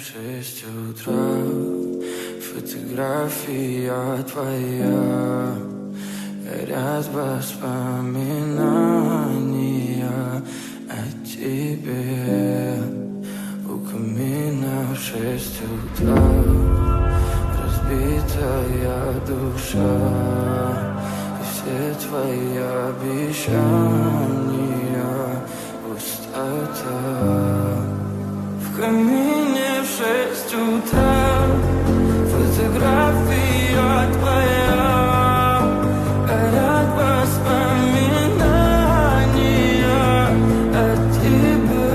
в 6 утра. Фотография твоя, горят воспоминания о тебе. У камина в 6 утра, разбитая душа, и все твои обещания пустота. В камине в 6 утра, фотография твоя, горят воспоминания о тебе.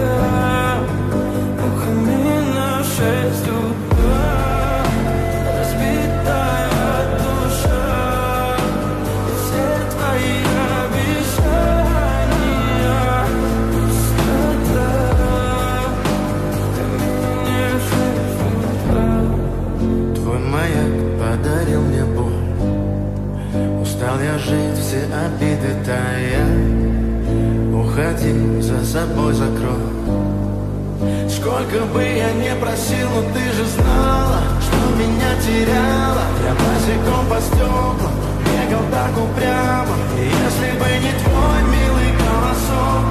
У камина в 6 утра, разбитая душа, и все твои обещания пустота. В камине в 6 утра. Твой маяк подарил мне боль. Устал я жить, все обиды тая. Уходи, за собой закрой. Сколько бы я не просил, но ты же знала, что меня теряла. Я босиком по стеклам бегал так упрямо. И если бы не твой милый голосок,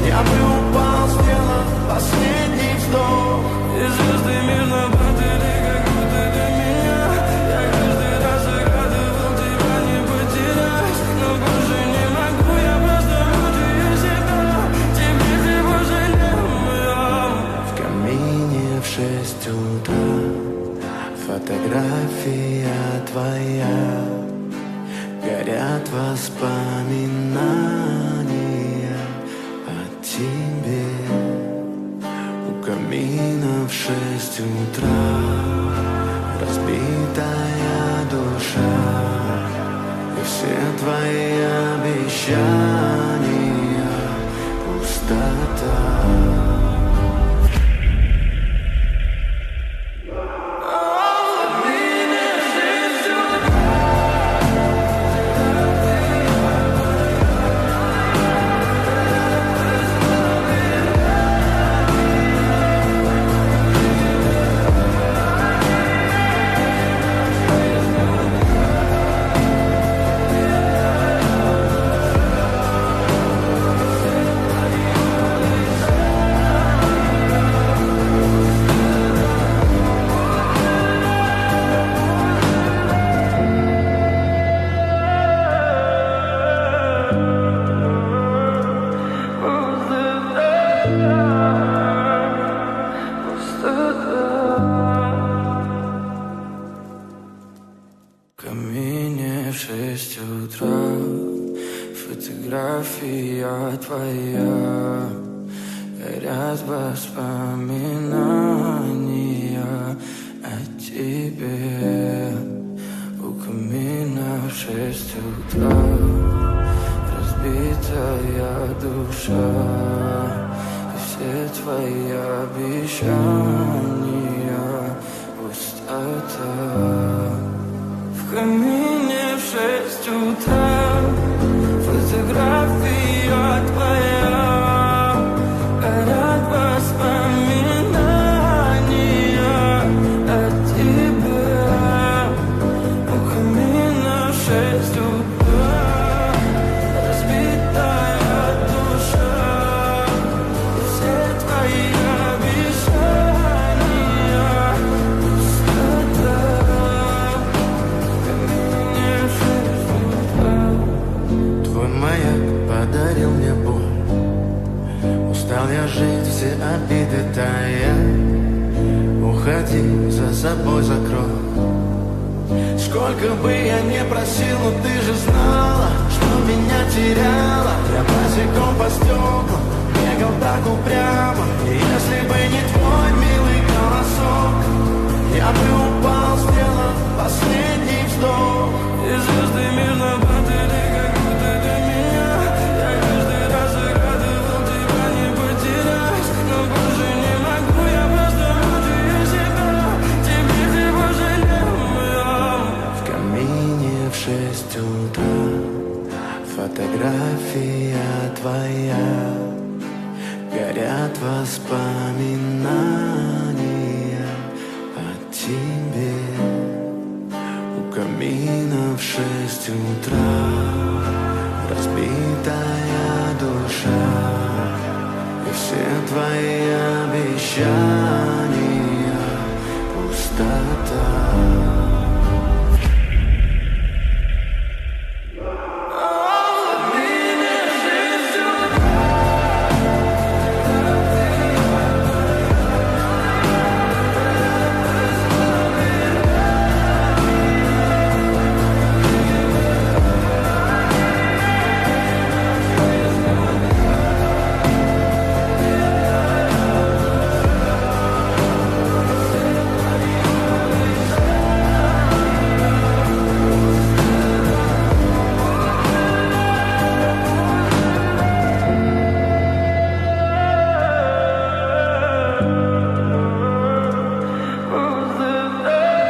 я бы упал, сделал последний вздох. И звезды мирно падали, как будто до меня. Я каждый раз загадывал тебя не потерять, но больше не могу, я просто мучаю себя. Теперь ты пожалел меня. В камине в 6 утра, фотография твоя, горят воспоминания о тебе. У камина в 6 утра, разбитая душа, и все твои обещания пустота. В камине в 6 утра, фотография твоя, горят воспоминания о тебе. У камина в 6 утра, разбитая душа, и все твои обещания пустота. В камине в 6 утра, фотография твоя, горят воспоминания о тебе. У камина в 6 утра, разбитая душа, и все твои обещания пустота. Твой маяк подарил мне боль. Устал я жить, все обиды тая. Уходи, за собой закрой. Сколько бы я не просил, но ты же знала, что меня теряла. Я босиком по стеклам бегал так упрямо. И если бы не твой милый голосок, я бы упал, сделал последний вздох. И звезды мирно падали, как будто до меня. Я каждый раз загадывал тебя не потерять, но больше не могу, я просто мучаю себя. Теперь ты пожалел меня. В камине в 6 утра, фотография твоя, горят воспоминания утра, разбитая душа, и все твои обещания пустота.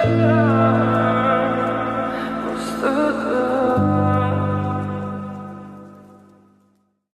Oh,